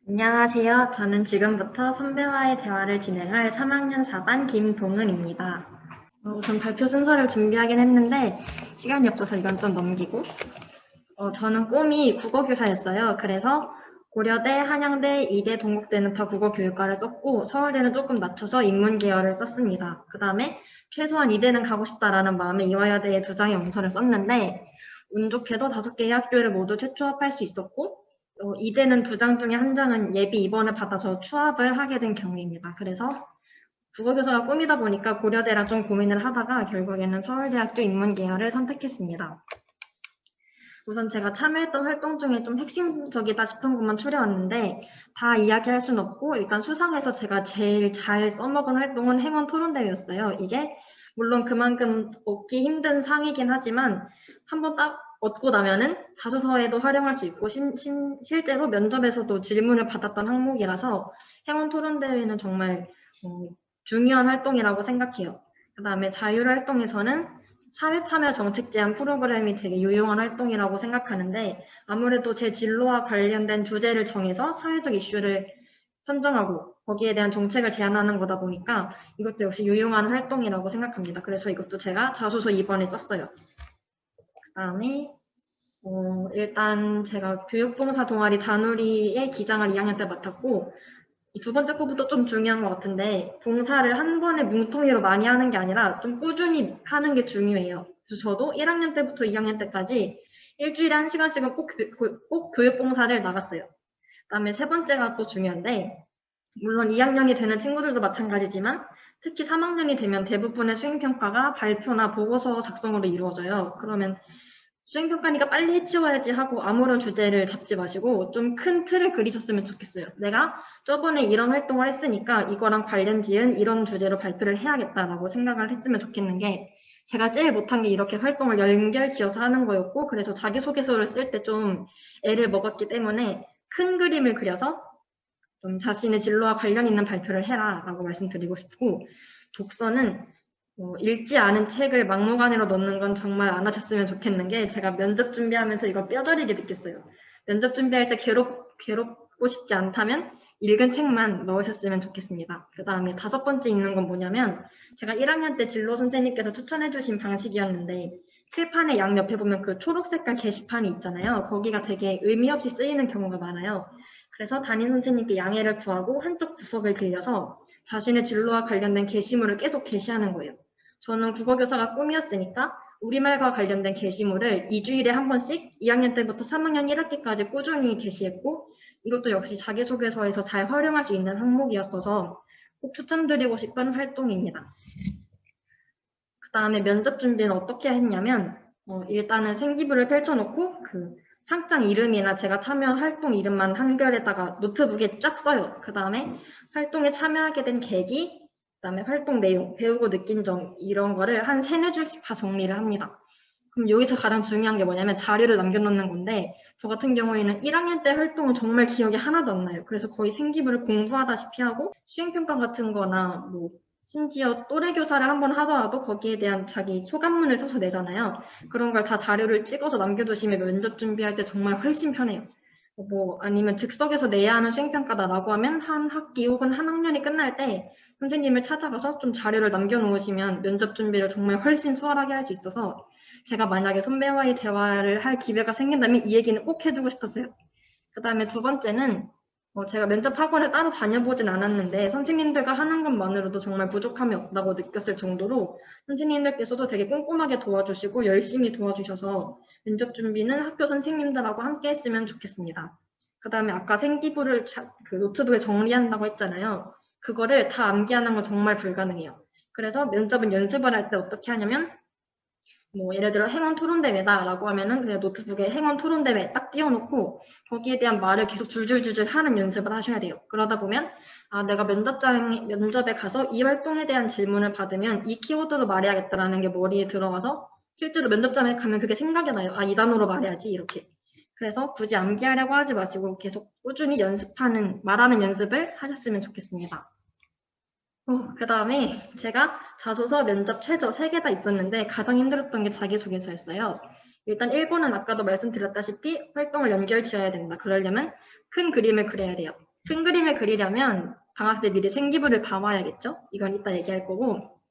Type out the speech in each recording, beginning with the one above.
안녕하세요. 저는 지금부터 선배와의 대화를 진행할 3학년 4반 김동은입니다. 우선 발표 순서를 준비하긴 했는데 시간이 없어서 이건 좀 넘기고 저는 꿈이 국어교사였어요. 그래서 고려대, 한양대, 이대, 동국대는 다 국어교육과를 썼고 서울대는 조금 낮춰서 인문계열을 썼습니다. 그 다음에 최소한 이대는 가고 싶다라는 마음에 이화여대에 2장의 원서를 썼는데 운 좋게도 5개의 학교를 모두 최초합할 수 있었고 이대는 2장 중에 1장은 예비 입원을 받아서 추합을 하게 된 경우입니다. 그래서 국어교사가 꿈이다 보니까 고려대랑 좀 고민을 하다가 결국에는 서울대학교 인문계열을 선택했습니다. 우선 제가 참여했던 활동 중에 좀 핵심적이다 싶은 것만 추려왔는데 다 이야기할 수는 없고 일단 수상해서 제가 제일 잘 써먹은 활동은 행원 토론대회였어요. 이게 물론 그만큼 얻기 힘든 상이긴 하지만 한번 딱 얻고 나면은 자소서에도 활용할 수 있고 실제로 면접에서도 질문을 받았던 항목이라서 행원 토론대회는 정말 중요한 활동이라고 생각해요. 그 다음에 자율활동에서는 사회참여 정책 제안 프로그램이 되게 유용한 활동이라고 생각하는데 아무래도 제 진로와 관련된 주제를 정해서 사회적 이슈를 선정하고 거기에 대한 정책을 제안하는 거다 보니까 이것도 역시 유용한 활동이라고 생각합니다. 그래서 이것도 제가 자소서 2번에 썼어요. 그 다음에 일단 제가 교육봉사 동아리 다누리의 기장을 2학년 때 맡았고 이 2번째 거부터 좀 중요한 것 같은데 봉사를 한 번에 뭉텅이로 많이 하는 게 아니라 좀 꾸준히 하는 게 중요해요. 그래서 저도 1학년 때부터 2학년 때까지 일주일에 1시간씩은 꼭 교육봉사를 나갔어요. 그다음에 3번째가 또 중요한데 물론 2학년이 되는 친구들도 마찬가지지만 특히 3학년이 되면 대부분의 수행평가가 발표나 보고서 작성으로 이루어져요. 그러면 수행평가니까 빨리 해치워야지 하고 아무런 주제를 잡지 마시고 좀 큰 틀을 그리셨으면 좋겠어요. 내가 저번에 이런 활동을 했으니까 이거랑 관련 지은 이런 주제로 발표를 해야겠다라고 생각을 했으면 좋겠는 게 제가 제일 못한 게 이렇게 활동을 연결지어서 하는 거였고 그래서 자기소개서를 쓸 때 좀 애를 먹었기 때문에 큰 그림을 그려서 좀 자신의 진로와 관련 있는 발표를 해라라고 말씀드리고 싶고 독서는 읽지 않은 책을 막무가내로 넣는 건 정말 안 하셨으면 좋겠는 게 제가 면접 준비하면서 이걸 뼈저리게 느꼈어요. 면접 준비할 때 괴롭고 싶지 않다면 읽은 책만 넣으셨으면 좋겠습니다. 그 다음에 5번째 있는 건 뭐냐면 제가 1학년 때 진로 선생님께서 추천해 주신 방식이었는데 칠판의 양옆에 보면 그 초록 색깔 게시판이 있잖아요. 거기가 되게 의미 없이 쓰이는 경우가 많아요. 그래서 담임 선생님께 양해를 구하고 한쪽 구석을 빌려서 자신의 진로와 관련된 게시물을 계속 게시하는 거예요. 저는 국어교사가 꿈이었으니까 우리말과 관련된 게시물을 2주일에 한 번씩 2학년 때부터 3학년 1학기까지 꾸준히 게시했고 이것도 역시 자기소개서에서 잘 활용할 수 있는 항목이었어서 꼭 추천드리고 싶은 활동입니다. 그 다음에 면접 준비는 어떻게 했냐면 일단은 생기부를 펼쳐놓고 그 상장 이름이나 제가 참여한 활동 이름만 한글에다가 노트북에 쫙 써요. 그 다음에 활동에 참여하게 된 계기, 그 다음에 활동 내용, 배우고 느낀 점 이런 거를 한 3-4줄씩 다 정리를 합니다. 그럼 여기서 가장 중요한 게 뭐냐면 자료를 남겨놓는 건데 저 같은 경우에는 1학년 때 활동은 정말 기억이 하나도 안 나요. 그래서 거의 생기부를 공부하다시피 하고 수행평가 같은 거나 뭐 심지어 또래 교사를 한번 하더라도 거기에 대한 자기 소감문을 써서 내잖아요. 그런 걸 다 자료를 찍어서 남겨두시면 면접 준비할 때 정말 훨씬 편해요. 뭐 아니면 즉석에서 내야 하는 수행평가다라고 하면 한 학기 혹은 한 학년이 끝날 때 선생님을 찾아가서 좀 자료를 남겨놓으시면 면접 준비를 정말 훨씬 수월하게 할 수 있어서 제가 만약에 선배와의 대화를 할 기회가 생긴다면 이 얘기는 꼭 해주고 싶었어요. 그 다음에 2번째는 제가 면접 학원을 따로 다녀보진 않았는데 선생님들과 하는 것만으로도 정말 부족함이 없다고 느꼈을 정도로 선생님들께서도 되게 꼼꼼하게 도와주시고 열심히 도와주셔서 면접 준비는 학교 선생님들하고 함께 했으면 좋겠습니다. 그 다음에 아까 생기부를 그 노트북에 정리한다고 했잖아요. 그거를 다 암기하는 건 정말 불가능해요. 그래서 면접은 연습을 할 때 어떻게 하냐면 뭐 예를 들어 행원 토론대회다라고 하면은 그냥 노트북에 행원 토론대회 딱 띄워놓고 거기에 대한 말을 계속 줄줄줄줄 하는 연습을 하셔야 돼요. 그러다 보면 내가 면접에 가서 이 활동에 대한 질문을 받으면 이 키워드로 말해야겠다라는 게 머리에 들어가서 실제로 면접장에 가면 그게 생각이 나요. 이 단어로 말해야지 이렇게. 그래서 굳이 암기하려고 하지 마시고 계속 꾸준히 말하는 연습을 하셨으면 좋겠습니다. 그 다음에 제가 자소서, 면접, 최저 3개 다 있었는데 가장 힘들었던 게 자기소개서였어요. 일단 1번은 아까도 말씀드렸다시피 활동을 연결 지어야 된다. 그러려면 큰 그림을 그려야 돼요. 큰 그림을 그리려면 방학 때 미리 생기부를 봐와야겠죠? 이건 이따 얘기할 거고,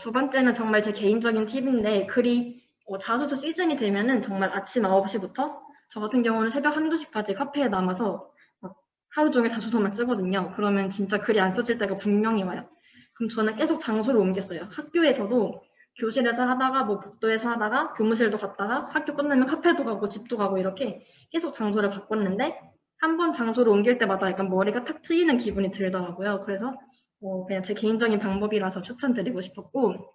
두 번째는 정말 제 개인적인 팁인데, 자소서 시즌이 되면은 정말 아침 9시부터 저 같은 경우는 새벽 1~2시까지 카페에 남아서 막 하루 종일 자소서만 쓰거든요. 그러면 진짜 글이 안 써질 때가 분명히 와요. 그럼 저는 계속 장소를 옮겼어요. 학교에서도 교실에서 하다가 뭐 복도에서 하다가 교무실도 갔다가 학교 끝나면 카페도 가고 집도 가고 이렇게 계속 장소를 바꿨는데 한 번 장소를 옮길 때마다 약간 머리가 탁 트이는 기분이 들더라고요. 그래서 그냥 제 개인적인 방법이라서 추천드리고 싶었고,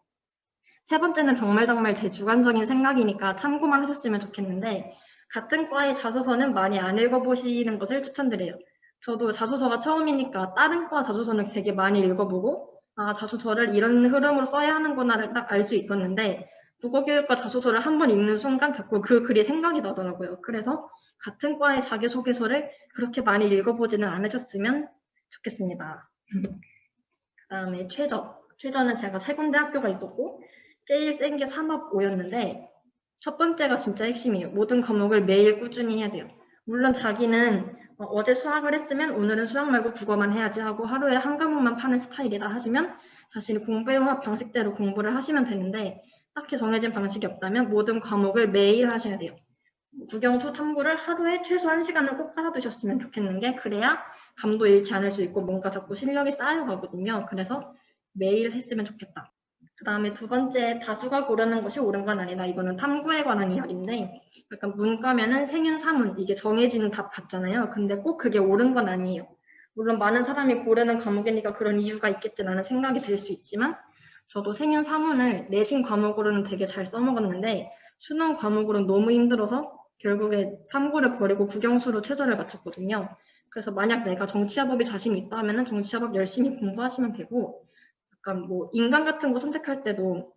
세 번째는 정말 제 주관적인 생각이니까 참고만 하셨으면 좋겠는데, 같은 과의 자소서는 많이 안 읽어보시는 것을 추천드려요. 저도 자소서가 처음이니까 다른 과 자소서는 되게 많이 읽어보고, 자소서를 이런 흐름으로 써야 하는구나를 딱 알 수 있었는데, 국어교육과 자소서를 한 번 읽는 순간 자꾸 그 글이 생각이 나더라고요. 그래서 같은 과의 자기소개서를 그렇게 많이 읽어보지는 않으셨으면 좋겠습니다. 그다음에 최저는 제가 3군데 학교가 있었고 제일 센 게 3합5였는데 첫 번째가 진짜 핵심이에요. 모든 과목을 매일 꾸준히 해야 돼요. 물론 자기는 어제 수학을 했으면 오늘은 수학 말고 국어만 해야지 하고 하루에 한 과목만 파는 스타일이다 하시면 자신이 공부해온 방식대로 공부를 하시면 되는데 딱히 정해진 방식이 없다면 모든 과목을 매일 하셔야 돼요. 국영수 탐구를 하루에 최소 1시간을 꼭 깔아두셨으면 좋겠는 게 그래야 감도 잃지 않을 수 있고 뭔가 자꾸 실력이 쌓여가거든요. 그래서 매일 했으면 좋겠다. 그 다음에 두 번째, 다수가 고르는 것이 옳은 건 아니다. 이거는 탐구에 관한 이야기인데 약간 문과면은 생윤, 사문 이게 정해지는 답 같잖아요. 근데 꼭 그게 옳은 건 아니에요. 물론 많은 사람이 고르는 과목이니까 그런 이유가 있겠지라는 생각이 들 수 있지만 저도 생윤, 사문을 내신 과목으로는 되게 잘 써먹었는데 수능 과목으로는 너무 힘들어서 결국에 탐구를 버리고 국영수로 최저를 맞췄거든요. 그래서 만약 내가 정치화법이 자신이 있다 하면은 정치화법 열심히 공부하시면 되고, 약간 뭐 인간 같은 거 선택할 때도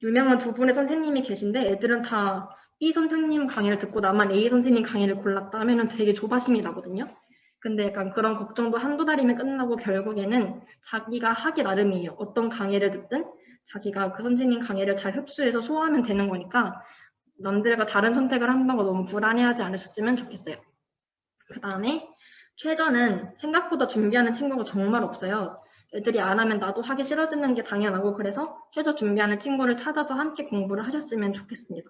유명한 두 분의 선생님이 계신데 애들은 다 B 선생님 강의를 듣고 나만 A 선생님 강의를 골랐다 하면은 되게 조바심이 나거든요. 근데 약간 그런 걱정도 한두 달이면 끝나고 결국에는 자기가 하기 나름이에요. 어떤 강의를 듣든 자기가 그 선생님 강의를 잘 흡수해서 소화하면 되는 거니까 남들과 다른 선택을 한다고 너무 불안해하지 않으셨으면 좋겠어요. 그 다음에 최저는 생각보다 준비하는 친구가 정말 없어요. 애들이 안 하면 나도 하기 싫어지는 게 당연하고 그래서 최저 준비하는 친구를 찾아서 함께 공부를 하셨으면 좋겠습니다.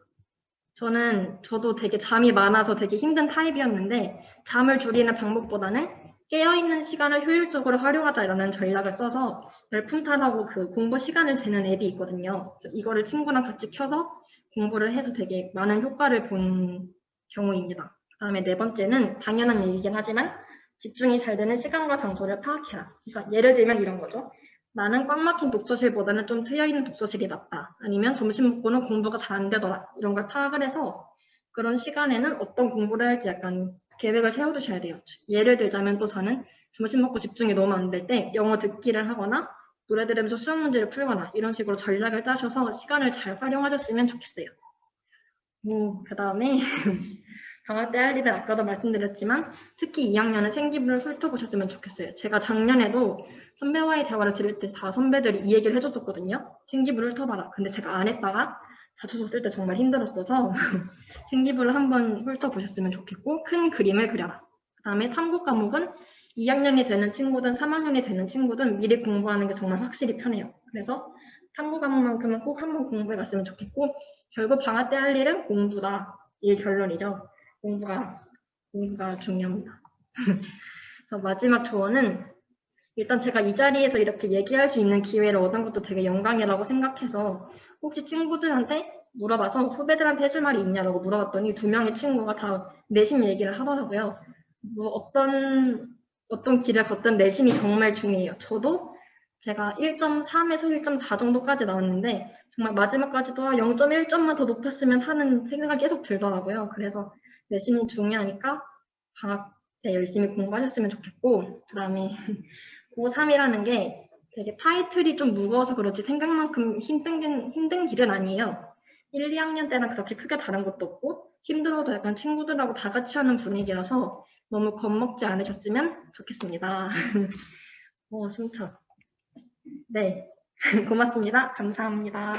저도 되게 잠이 많아서 되게 힘든 타입이었는데 잠을 줄이는 방법보다는 깨어있는 시간을 효율적으로 활용하자라는 전략을 써서 열품탈하고 그 공부 시간을 재는 앱이 있거든요. 이거를 친구랑 같이 켜서 공부를 해서 되게 많은 효과를 본 경우입니다. 그다음에 네 번째는 당연한 얘기긴 하지만 집중이 잘 되는 시간과 장소를 파악해라. 그러니까 예를 들면 이런 거죠. 나는 꽉 막힌 독서실보다는 좀 트여있는 독서실이 낫다. 아니면 점심 먹고는 공부가 잘 안 되더라. 이런 걸 파악을 해서 그런 시간에는 어떤 공부를 할지 약간 계획을 세워두셔야 돼요. 예를 들자면 또 저는 점심 먹고 집중이 너무 안 될 때 영어 듣기를 하거나 노래 들으면서 수학 문제를 풀거나 이런 식으로 전략을 짜셔서 시간을 잘 활용하셨으면 좋겠어요. 그 다음에 방학 때 할 일은 아까도 말씀드렸지만 특히 2학년은 생기부를 훑어보셨으면 좋겠어요. 제가 작년에도 선배와의 대화를 들을 때 다 선배들이 이 얘기를 해줬었거든요. 생기부를 훑어봐라. 근데 제가 안 했다가 자소서 쓸 때 정말 힘들었어서 생기부를 한번 훑어보셨으면 좋겠고 큰 그림을 그려라. 그 다음에 탐구 과목은 2학년이 되는 친구든 3학년이 되는 친구든 미리 공부하는 게 정말 확실히 편해요. 그래서 탐구 과목만큼은 꼭 한번 공부해 갔으면 좋겠고 결국 방학 때 할 일은 공부다. 이게 결론이죠. 공부가 중요합니다. 그래서 마지막 조언은 일단 제가 이 자리에서 이렇게 얘기할 수 있는 기회를 얻은 것도 되게 영광이라고 생각해서 혹시 친구들한테 물어봐서 후배들한테 해줄 말이 있냐라고 물어봤더니 2명의 친구가 다 내신 얘기를 하더라고요. 뭐 어떤 길을 걷든 내신이 정말 중요해요. 저도 제가 1.3에서 1.4 정도까지 나왔는데 정말 마지막까지도 0.1점만 더 높였으면 하는 생각이 계속 들더라고요. 그래서 내신이 중요하니까 방학 때 열심히 공부하셨으면 좋겠고 그 다음에 고3이라는 게 되게 타이틀이 좀 무거워서 그렇지 생각만큼 힘든 길은 아니에요. 1, 2학년 때랑 그렇게 크게 다른 것도 없고 힘들어도 약간 친구들하고 다 같이 하는 분위기라서 너무 겁먹지 않으셨으면 좋겠습니다. 숨차. 네, 고맙습니다. 감사합니다.